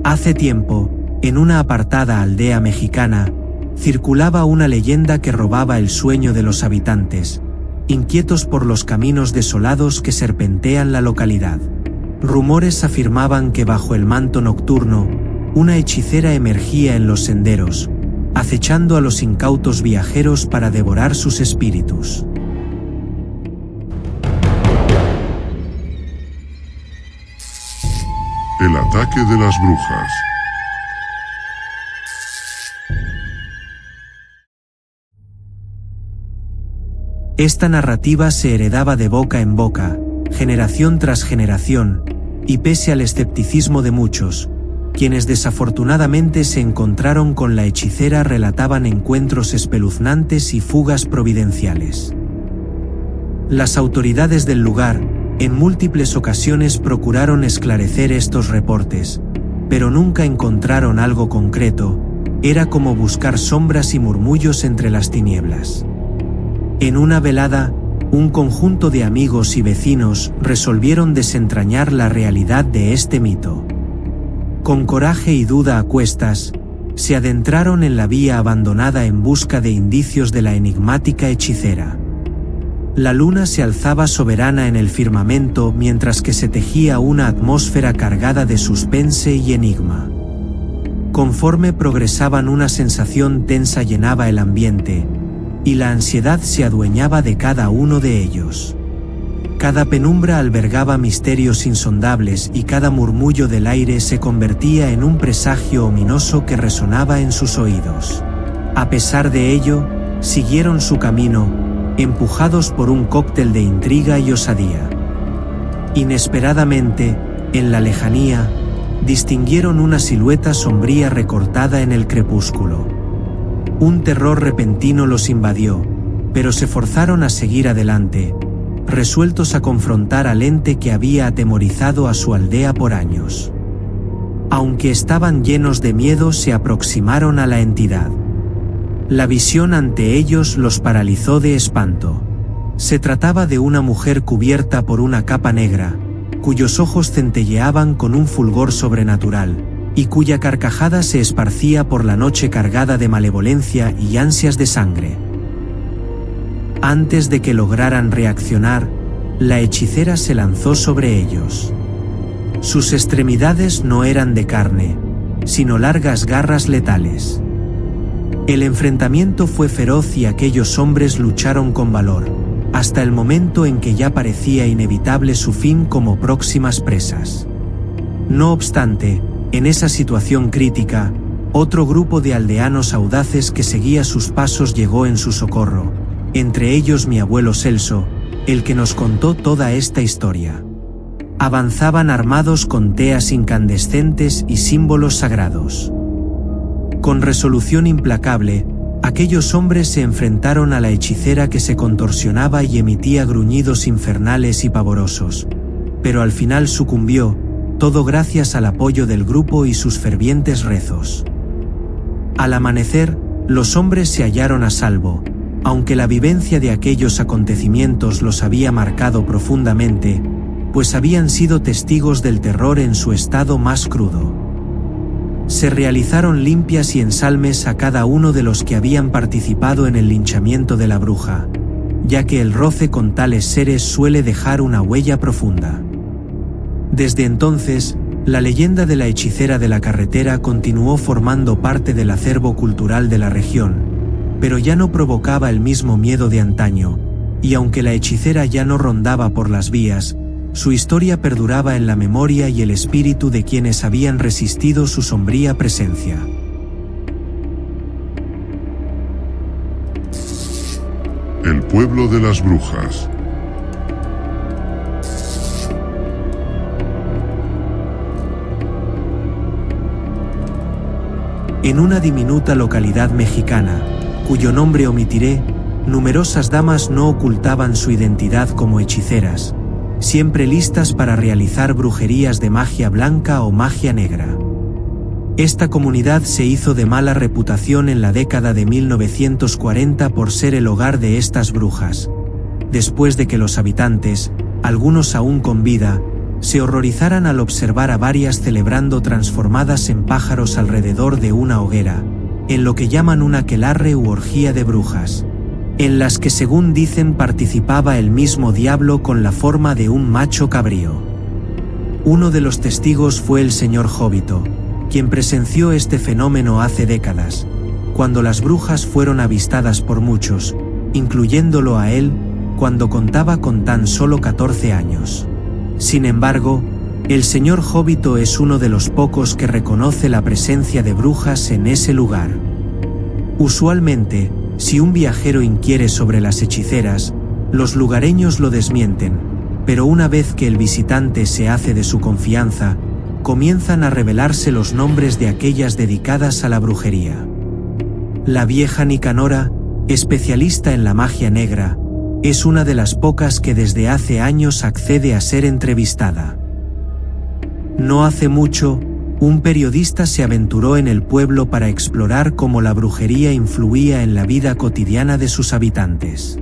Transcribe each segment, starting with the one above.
Hace tiempo, en una apartada aldea mexicana, circulaba una leyenda que robaba el sueño de los habitantes, inquietos por los caminos desolados que serpentean la localidad. Rumores afirmaban que bajo el manto nocturno, una hechicera emergía en los senderos, acechando a los incautos viajeros para devorar sus espíritus. El ataque de las brujas. Esta narrativa se heredaba de boca en boca, generación tras generación, y pese al escepticismo de muchos, quienes desafortunadamente se encontraron con la hechicera relataban encuentros espeluznantes y fugas providenciales. Las autoridades del lugar, en múltiples ocasiones procuraron esclarecer estos reportes, pero nunca encontraron algo concreto, era como buscar sombras y murmullos entre las tinieblas. En una velada, un conjunto de amigos y vecinos resolvieron desentrañar la realidad de este mito. Con coraje y duda a cuestas, se adentraron en la vía abandonada en busca de indicios de la enigmática hechicera. La luna se alzaba soberana en el firmamento mientras que se tejía una atmósfera cargada de suspense y enigma. Conforme progresaban, una sensación tensa llenaba el ambiente, y la ansiedad se adueñaba de cada uno de ellos. Cada penumbra albergaba misterios insondables y cada murmullo del aire se convertía en un presagio ominoso que resonaba en sus oídos. A pesar de ello, siguieron su camino, empujados por un cóctel de intriga y osadía. Inesperadamente, en la lejanía, distinguieron una silueta sombría recortada en el crepúsculo. Un terror repentino los invadió, pero se forzaron a seguir adelante, resueltos a confrontar al ente que había atemorizado a su aldea por años. Aunque estaban llenos de miedo, se aproximaron a la entidad. La visión ante ellos los paralizó de espanto. Se trataba de una mujer cubierta por una capa negra, cuyos ojos centelleaban con un fulgor sobrenatural, y cuya carcajada se esparcía por la noche cargada de malevolencia y ansias de sangre. Antes de que lograran reaccionar, la hechicera se lanzó sobre ellos. Sus extremidades no eran de carne, sino largas garras letales. El enfrentamiento fue feroz y aquellos hombres lucharon con valor, hasta el momento en que ya parecía inevitable su fin como próximas presas. No obstante, en esa situación crítica, otro grupo de aldeanos audaces que seguía sus pasos llegó en su socorro, entre ellos mi abuelo Celso, el que nos contó toda esta historia. Avanzaban armados con teas incandescentes y símbolos sagrados. Con resolución implacable, aquellos hombres se enfrentaron a la hechicera que se contorsionaba y emitía gruñidos infernales y pavorosos, pero al final sucumbió, todo gracias al apoyo del grupo y sus fervientes rezos. Al amanecer, los hombres se hallaron a salvo, aunque la vivencia de aquellos acontecimientos los había marcado profundamente, pues habían sido testigos del terror en su estado más crudo. Se realizaron limpias y ensalmes a cada uno de los que habían participado en el linchamiento de la bruja, ya que el roce con tales seres suele dejar una huella profunda. Desde entonces, la leyenda de la hechicera de la carretera continuó formando parte del acervo cultural de la región, pero ya no provocaba el mismo miedo de antaño, y aunque la hechicera ya no rondaba por las vías, su historia perduraba en la memoria y el espíritu de quienes habían resistido su sombría presencia. El pueblo de las brujas. En una diminuta localidad mexicana, cuyo nombre omitiré, numerosas damas no ocultaban su identidad como hechiceras, siempre listas para realizar brujerías de magia blanca o magia negra. Esta comunidad se hizo de mala reputación en la década de 1940 por ser el hogar de estas brujas, después de que los habitantes, algunos aún con vida, se horrorizaran al observar a varias celebrando transformadas en pájaros alrededor de una hoguera, en lo que llaman una aquelarre u orgía de brujas, en las que según dicen participaba el mismo diablo con la forma de un macho cabrío. Uno de los testigos fue el señor Jovito, quien presenció este fenómeno hace décadas, cuando las brujas fueron avistadas por muchos, incluyéndolo a él, cuando contaba con tan solo 14 años. Sin embargo, el señor Jovito es uno de los pocos que reconoce la presencia de brujas en ese lugar. Usualmente, si un viajero inquiere sobre las hechiceras, los lugareños lo desmienten, pero una vez que el visitante se hace de su confianza, comienzan a revelarse los nombres de aquellas dedicadas a la brujería. La vieja Nicanora, especialista en la magia negra, es una de las pocas que desde hace años accede a ser entrevistada. No hace mucho, un periodista se aventuró en el pueblo para explorar cómo la brujería influía en la vida cotidiana de sus habitantes.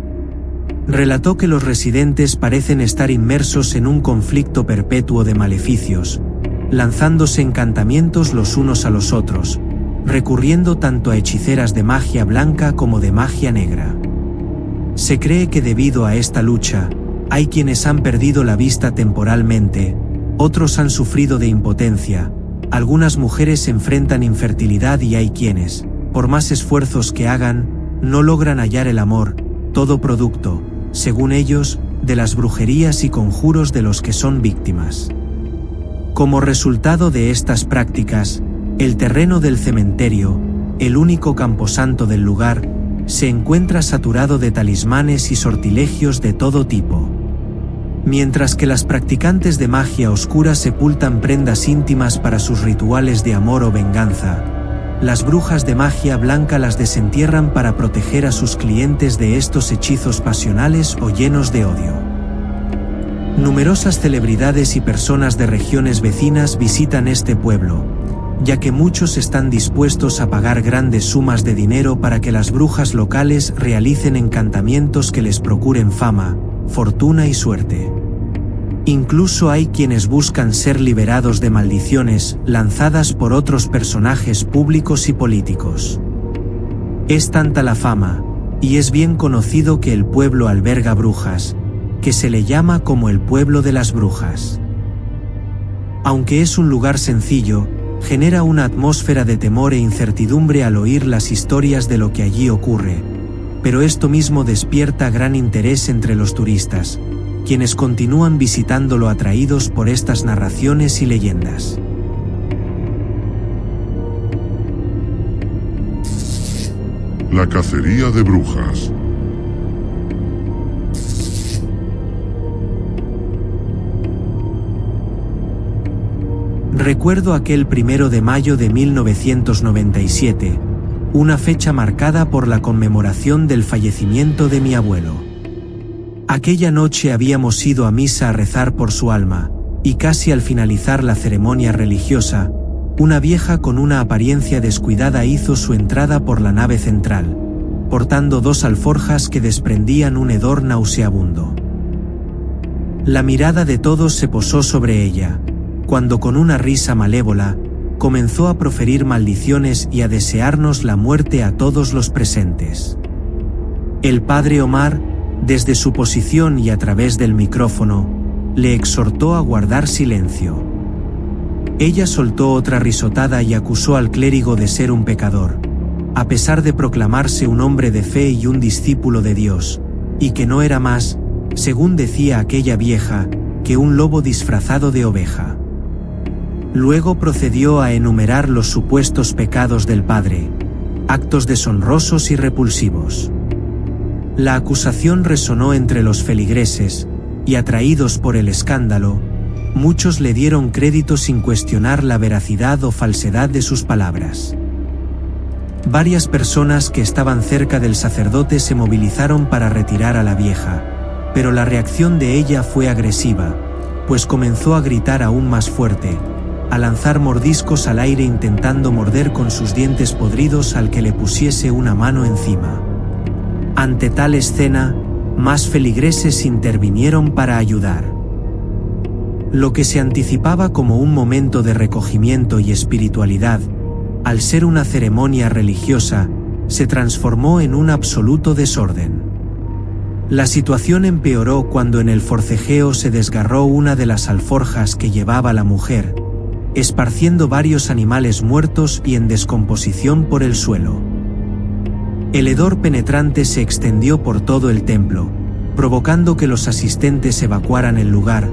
Relató que los residentes parecen estar inmersos en un conflicto perpetuo de maleficios, lanzándose encantamientos los unos a los otros, recurriendo tanto a hechiceras de magia blanca como de magia negra. Se cree que debido a esta lucha, hay quienes han perdido la vista temporalmente, otros han sufrido de impotencia, algunas mujeres enfrentan infertilidad y hay quienes, por más esfuerzos que hagan, no logran hallar el amor, todo producto, según ellos, de las brujerías y conjuros de los que son víctimas. Como resultado de estas prácticas, el terreno del cementerio, el único camposanto del lugar, se encuentra saturado de talismanes y sortilegios de todo tipo. Mientras que las practicantes de magia oscura sepultan prendas íntimas para sus rituales de amor o venganza, las brujas de magia blanca las desentierran para proteger a sus clientes de estos hechizos pasionales o llenos de odio. Numerosas celebridades y personas de regiones vecinas visitan este pueblo, ya que muchos están dispuestos a pagar grandes sumas de dinero para que las brujas locales realicen encantamientos que les procuren fama, fortuna y suerte. Incluso hay quienes buscan ser liberados de maldiciones lanzadas por otros personajes públicos y políticos. Es tanta la fama, y es bien conocido que el pueblo alberga brujas, que se le llama como el pueblo de las brujas. Aunque es un lugar sencillo, genera una atmósfera de temor e incertidumbre al oír las historias de lo que allí ocurre, pero esto mismo despierta gran interés entre los turistas, quienes continúan visitándolo atraídos por estas narraciones y leyendas. La cacería de brujas. Recuerdo aquel 1 de mayo de 1997, una fecha marcada por la conmemoración del fallecimiento de mi abuelo. Aquella noche habíamos ido a misa a rezar por su alma, y casi al finalizar la ceremonia religiosa, una vieja con una apariencia descuidada hizo su entrada por la nave central, portando 2 alforjas que desprendían un hedor nauseabundo. La mirada de todos se posó sobre ella, cuando con una risa malévola, comenzó a proferir maldiciones y a desearnos la muerte a todos los presentes. El padre Omar, desde su posición y a través del micrófono, le exhortó a guardar silencio. Ella soltó otra risotada y acusó al clérigo de ser un pecador, a pesar de proclamarse un hombre de fe y un discípulo de Dios, y que no era más, según decía aquella vieja, que un lobo disfrazado de oveja. Luego procedió a enumerar los supuestos pecados del padre, actos deshonrosos y repulsivos. La acusación resonó entre los feligreses, y atraídos por el escándalo, muchos le dieron crédito sin cuestionar la veracidad o falsedad de sus palabras. Varias personas que estaban cerca del sacerdote se movilizaron para retirar a la vieja, pero la reacción de ella fue agresiva, pues comenzó a gritar aún más fuerte, a lanzar mordiscos al aire intentando morder con sus dientes podridos al que le pusiese una mano encima. Ante tal escena, más feligreses intervinieron para ayudar. Lo que se anticipaba como un momento de recogimiento y espiritualidad, al ser una ceremonia religiosa, se transformó en un absoluto desorden. La situación empeoró cuando en el forcejeo se desgarró una de las alforjas que llevaba la mujer, esparciendo varios animales muertos y en descomposición por el suelo. El hedor penetrante se extendió por todo el templo, provocando que los asistentes evacuaran el lugar.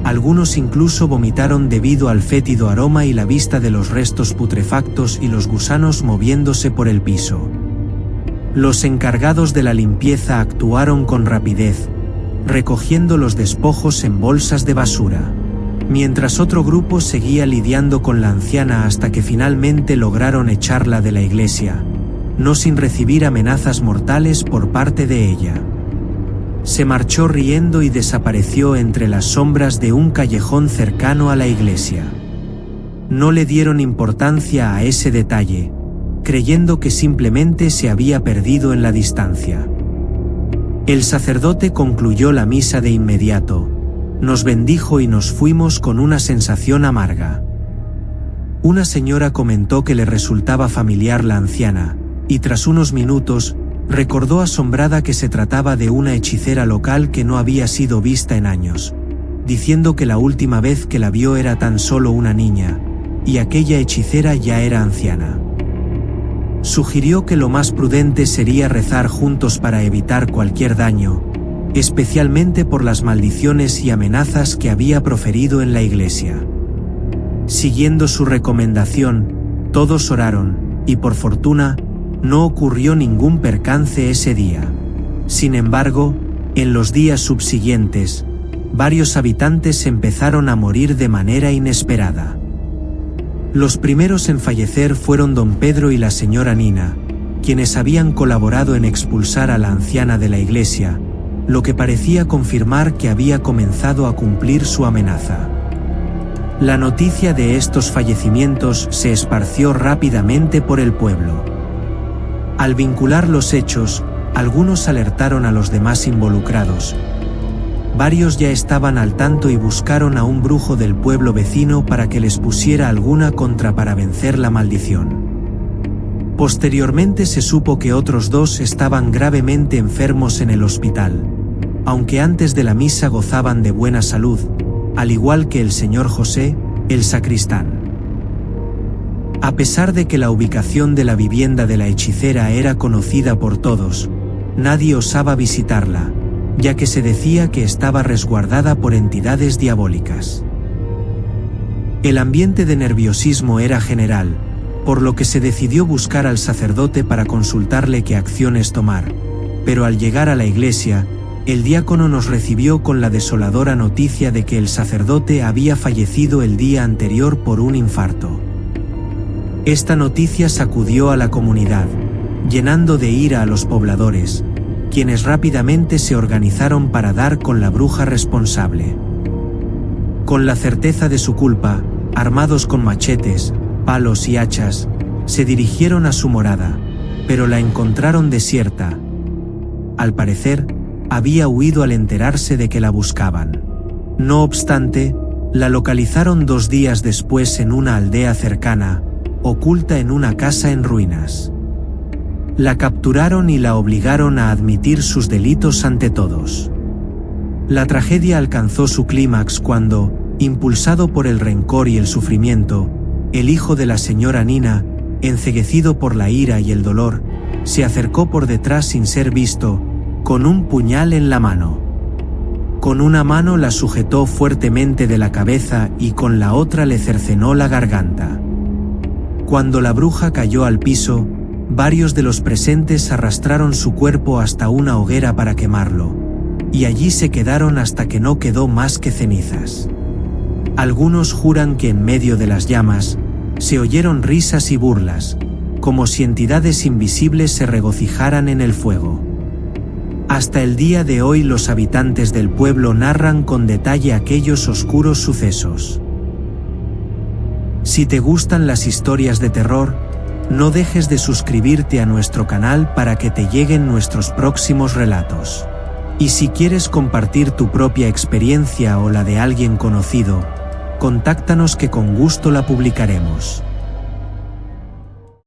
Algunos incluso vomitaron debido al fétido aroma y la vista de los restos putrefactos y los gusanos moviéndose por el piso. Los encargados de la limpieza actuaron con rapidez, recogiendo los despojos en bolsas de basura, mientras otro grupo seguía lidiando con la anciana hasta que finalmente lograron echarla de la iglesia, no sin recibir amenazas mortales por parte de ella. Se marchó riendo y desapareció entre las sombras de un callejón cercano a la iglesia. No le dieron importancia a ese detalle, creyendo que simplemente se había perdido en la distancia. El sacerdote concluyó la misa de inmediato, nos bendijo y nos fuimos con una sensación amarga. Una señora comentó que le resultaba familiar la anciana, y tras unos minutos, recordó asombrada que se trataba de una hechicera local que no había sido vista en años, diciendo que la última vez que la vio era tan solo una niña, y aquella hechicera ya era anciana. Sugirió que lo más prudente sería rezar juntos para evitar cualquier daño, especialmente por las maldiciones y amenazas que había proferido en la iglesia. Siguiendo su recomendación, todos oraron, y por fortuna, no ocurrió ningún percance ese día. Sin embargo, en los días subsiguientes, varios habitantes empezaron a morir de manera inesperada. Los primeros en fallecer fueron don Pedro y la señora Nina, quienes habían colaborado en expulsar a la anciana de la iglesia, lo que parecía confirmar que había comenzado a cumplir su amenaza. La noticia de estos fallecimientos se esparció rápidamente por el pueblo. Al vincular los hechos, algunos alertaron a los demás involucrados. Varios ya estaban al tanto y buscaron a un brujo del pueblo vecino para que les pusiera alguna contra para vencer la maldición. Posteriormente se supo que otros dos estaban gravemente enfermos en el hospital, aunque antes de la misa gozaban de buena salud, al igual que el señor José, el sacristán. A pesar de que la ubicación de la vivienda de la hechicera era conocida por todos, nadie osaba visitarla, ya que se decía que estaba resguardada por entidades diabólicas. El ambiente de nerviosismo era general, por lo que se decidió buscar al sacerdote para consultarle qué acciones tomar, pero al llegar a la iglesia, el diácono nos recibió con la desoladora noticia de que el sacerdote había fallecido el día anterior por un infarto. Esta noticia sacudió a la comunidad, llenando de ira a los pobladores, quienes rápidamente se organizaron para dar con la bruja responsable. Con la certeza de su culpa, armados con machetes, palos y hachas, se dirigieron a su morada, pero la encontraron desierta. Al parecer, había huido al enterarse de que la buscaban. No obstante, la localizaron 2 días después en una aldea cercana, oculta en una casa en ruinas. La capturaron y la obligaron a admitir sus delitos ante todos. La tragedia alcanzó su clímax cuando, impulsado por el rencor y el sufrimiento, el hijo de la señora Nina, enceguecido por la ira y el dolor, se acercó por detrás sin ser visto, con un puñal en la mano. Con una mano la sujetó fuertemente de la cabeza y con la otra le cercenó la garganta. Cuando la bruja cayó al piso, varios de los presentes arrastraron su cuerpo hasta una hoguera para quemarlo, y allí se quedaron hasta que no quedó más que cenizas. Algunos juran que en medio de las llamas, se oyeron risas y burlas, como si entidades invisibles se regocijaran en el fuego. Hasta el día de hoy los habitantes del pueblo narran con detalle aquellos oscuros sucesos. Si te gustan las historias de terror, no dejes de suscribirte a nuestro canal para que te lleguen nuestros próximos relatos. Y si quieres compartir tu propia experiencia o la de alguien conocido, contáctanos que con gusto la publicaremos.